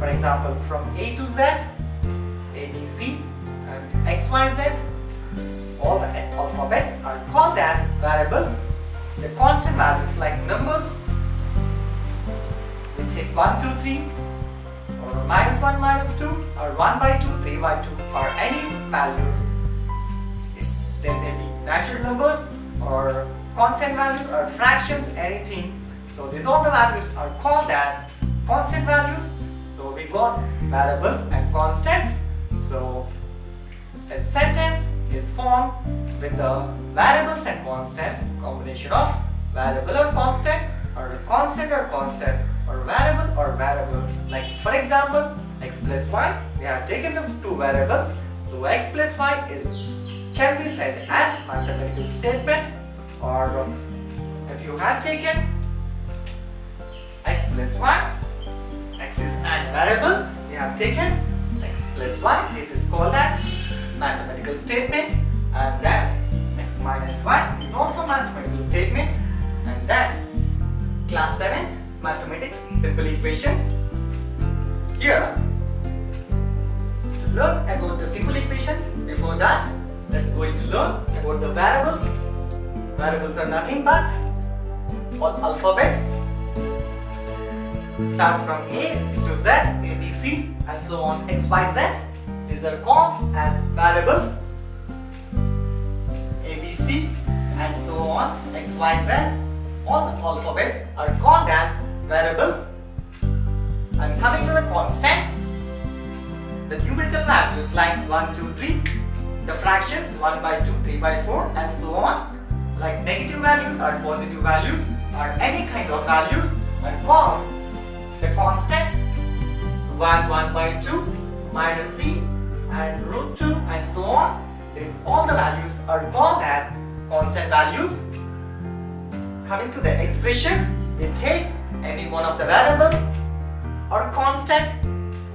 For example, from A to Z, A, B, C and X, Y, Z, all the alphabets are called as variables. The constant values like numbers, we take 1, 2, 3 or -1, -2 or 1 by 2, 3 by 2 or any values. There may be natural numbers or constant values or fractions, anything. So these all the values are called as constant values. So we got variables and constants. So a sentence is formed with the variables and constants, combination of variable or constant or constant or variable. Like for example, x plus y, we have taken the two variables. So x plus y can be said as mathematical statement, or if you have taken x plus y, x is an variable, we have taken x plus y, this is called a mathematical statement, and then x minus y is also mathematical statement, and then class 7th mathematics simple equations. Here to learn about the simple equations, before that let's going to learn about the variables. Variables are nothing but all alphabets, starts from A to Z, A, B, C and so on, X, Y, Z. These are called as variables, A, B, C and so on, X, Y, Z. All the alphabets are called as variables. And coming to the constants, the numerical values like 1, 2, 3, the fractions 1 by 2, 3 by 4 and so on, like negative values or positive values or any kind of values are called the constants. So 1 by 2, minus 3 and root 2 and so on. These all the values are called as constant values. Coming to the expression, we take any one of the variable or constant,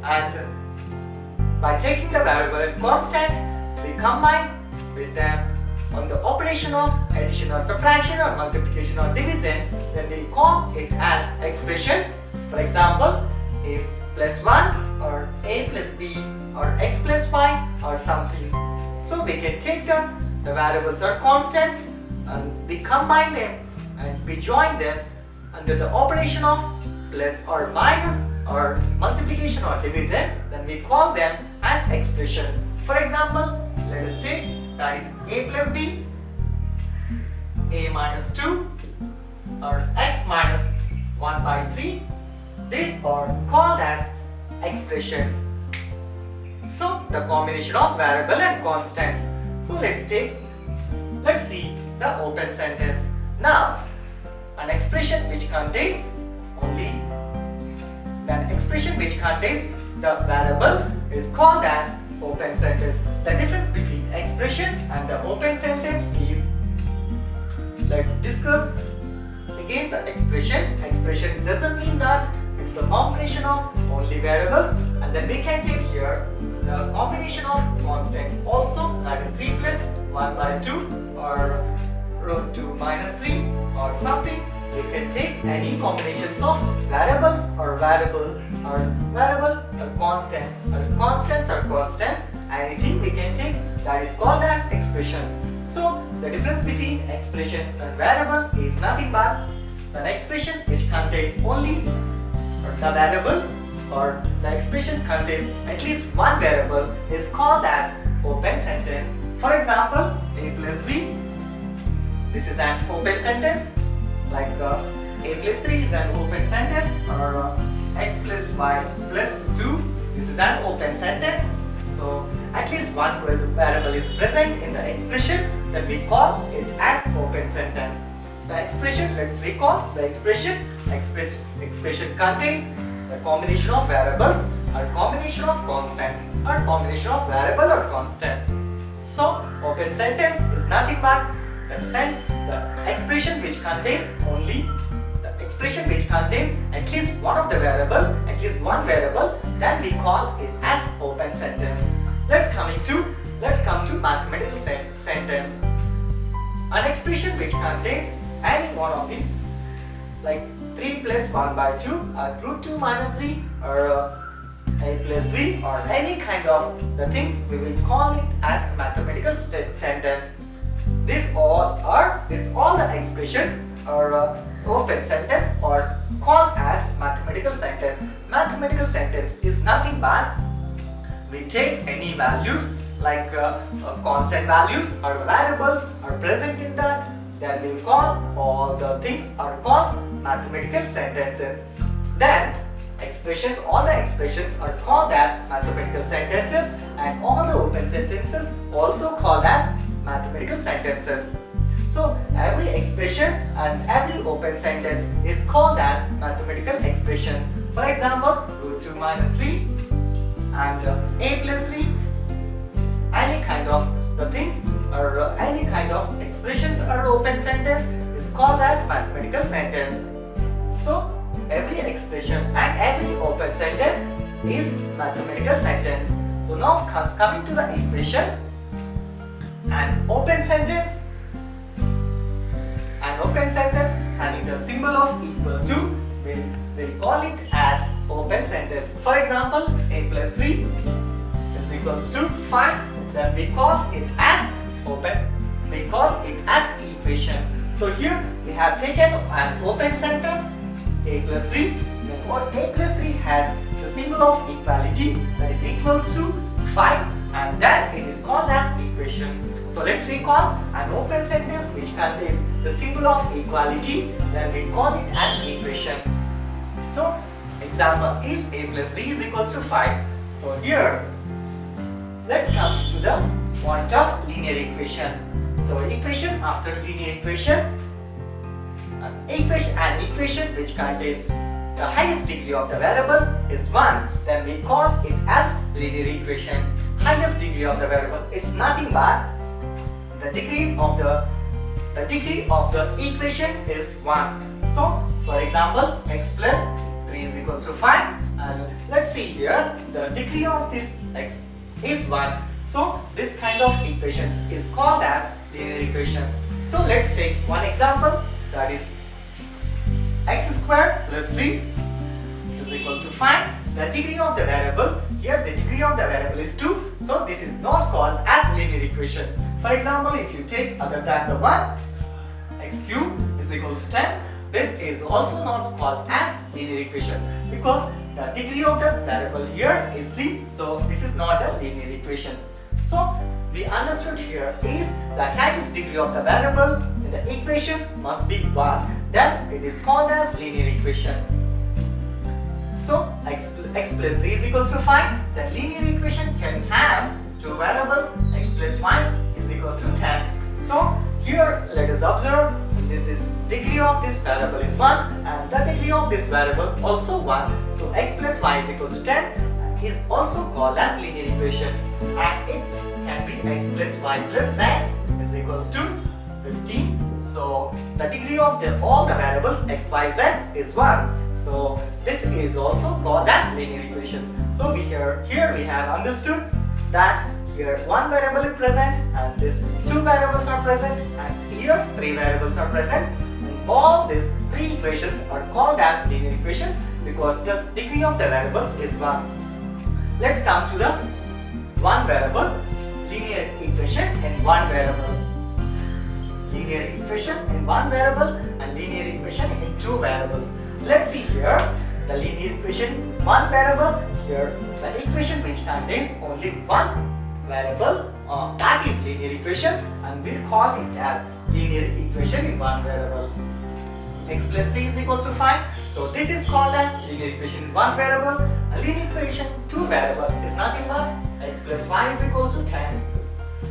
and by taking the variable and constant, we combine with them on the operation of addition or subtraction or multiplication or division, then we call it as expression. For example, a plus 1 or a plus b or x plus y or something. So we can take the variables or constants and we combine them and we join them under the operation of plus or minus or multiplication or division, then we call them as expression. For example, let us take that is a plus b, a minus 2 or x minus 1 by 3. These are called as expressions. So the combination of variable and constants. So let's see the open sentence. Now an expression which contains the variable is called as open sentence. The difference between expression and the open sentence is, let's discuss again the expression. Expression doesn't mean that it's a combination of only variables, and then we can take here the combination of constants also, that is 3 plus 1 by 2 or root 2 minus 3 or something. We can take any combinations of variables or constant or constants or constants, anything we can take, that is called as expression. So the difference between expression and variable is nothing but an expression which contains only the variable, or the expression contains at least one variable, is called as open sentence. For example, a plus 3, this is an open sentence, like a plus 3 is an open sentence, or x plus y plus 2, this is an open sentence. So at least one variable is present in the expression, then we call it as open sentence. The expression, let's recall the expression. Expression contains the combination of variables or combination of constants or combination of variable or constant. So open sentence is nothing but the expression which contains at least one of the variable, at least one variable, then we call it as open sentence. Let's come to mathematical sentence. An expression which contains any one of these, like 3 plus 1 by 2 or root 2 minus 3 or a plus b or any kind of the things, we will call it as mathematical sentence. All the expressions or open sentence or called as mathematical sentence. Mathematical sentence is nothing but we take any values like constant values or variables are present in that, then we call all the things are called mathematical sentences. Then all the expressions are called as mathematical sentences, and all the open sentences also called as mathematical sentences. So every expression and every open sentence is called as mathematical expression. For example, root 2 minus 3 and a plus 3, any kind of the things or any kind of expressions or open sentence is called as mathematical sentence. So every expression and every open sentence is mathematical sentence. So now coming to the equation, an open sentence having the symbol of equal to, we'll call it as open sentence. For example, a plus 3 is equals to 5, then we call it as equation. So here we have taken an open sentence a plus 3, then a plus 3 has the symbol of equality, that is equal to 5, and then it is called as equation. So let's recall an open sentence which contains the symbol of equality, then we call it as equation. So example is a plus 3 is equals to 5. So here let's come to the point of linear equation. So equation after linear equation, an equation which contains the highest degree of the variable is 1, then we call it as linear equation. Highest degree of the variable is nothing but the degree of the equation is 1. So for example, x plus 3 is equals to 5, and let's see here the degree of this x is 1. So this kind of equations is called as linear equation. So let's take one example, that is x squared plus 3 is equal to 5. The degree of the variable, here the degree of the variable is 2, so this is not called as linear equation. For example, if you take other than the 1, x cubed is equals to 10, this is also not called as linear equation because the degree of the variable here is 3, so this is not a linear equation. So we understood here is the highest degree of the variable in the equation must be 1, then it is called as linear equation. So x plus 3 is equals to 5, then linear equation can have two variables, x plus 1 is equals to 10. So here let us observe that this degree of this variable is 1 and the degree of this variable also 1. So x plus y is equals to 10 is also called as linear equation, and it can be x plus y plus z is equals to 15. So the degree of all the variables x, y, z is 1. So this is also called as linear equation. So here we have understood that here one variable is present and this two variables are present and here three variables are present, and all these three equations are called as linear equations because the degree of the variables is 1. Let's come to the one variable linear equation in one variable. Linear equation in one variable and linear equation in two variables. Let's see here the linear equation in one variable. Here the equation which contains only one variable, that is linear equation, and we'll call it as linear equation in one variable. X plus 3 is equals to 5. So this is called as linear equation in one variable. A linear equation two variable is nothing but x plus y is equals to 10.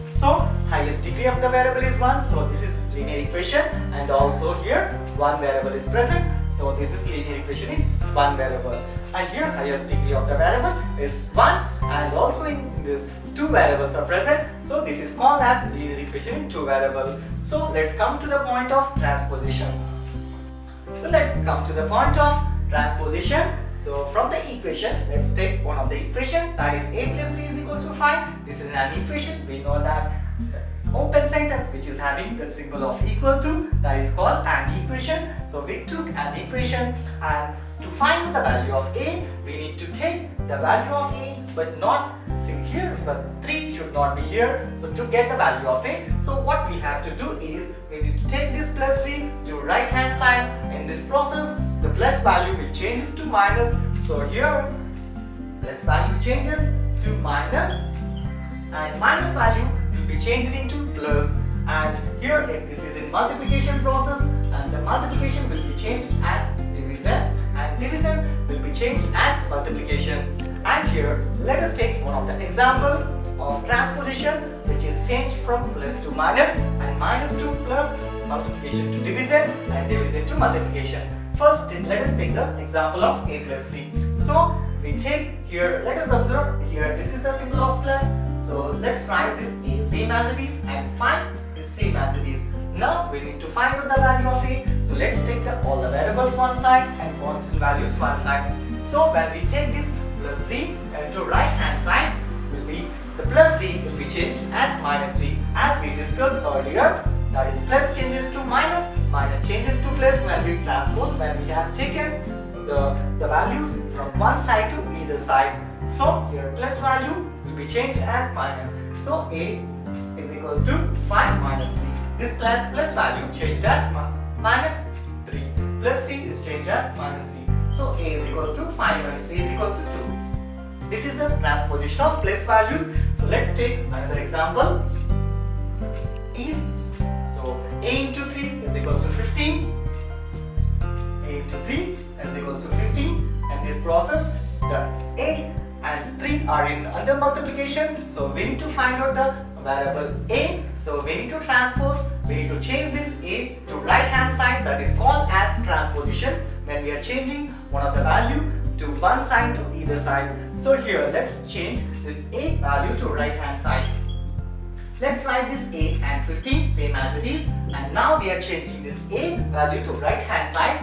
So highest degree of the variable is 1, so this is linear equation, and also here one variable is present, so this is linear equation in one variable. And here highest degree of the variable is 1, and also in this two variables are present, so this is called as linear equation in two variable. So let's come to the point of transposition. So let's come to the point of transposition. So from the equation, let's take one of the equation, that is a plus 3 is equals to 5. This is an equation. We know that the open sentence which is having the symbol of equal to, that is called an equation. So we took an equation, and to find the value of a, we need to take the the value of A, but not see here, the 3 should not be here. So to get the value of A, so what we have to do is we need to take this plus 3 to right hand side. In this process, the plus value will change to minus. So here plus value changes to minus and minus value will be changed into plus, and here if this is in multiplication process, and the multiplication will be changed as division and division will be changed as multiplication. And here let us take one of the example of transposition, which is changed from plus to minus and minus to plus, multiplication to division and division to multiplication. First let us take the example of A plus 3. So we take here, let us observe here, this is the symbol of plus. So let's write this A same as it is and find this same as it is. Now we need to find out the value of A. So let's take all the variables one side and constant values one side. So when we take this plus 3 and to right hand side will be the plus 3 will be changed as minus 3 as we discussed earlier. That is plus changes to minus, minus changes to plus when we transpose, when we have taken the values from one side to either side. So here plus value will be changed as minus. So A is equals to 5 minus 3. This plus value changed as minus 3. Plus C is changed as minus 3. So A is equals to 5 minus A is equals to 2. This is the transposition of plus values. So let's take another example. Is so A into 3 is equals to 15. A into 3 is equals to 15. And this process, the A and 3 are in under multiplication. So we need to find out the variable A. So we need to transpose, we need to change this A to right hand side, that is called as transposition, when we are changing one of the value to one side to either side. So here let's change this A value to right hand side. Let's write this A and 15 same as it is, and now we are changing this A value to right hand side.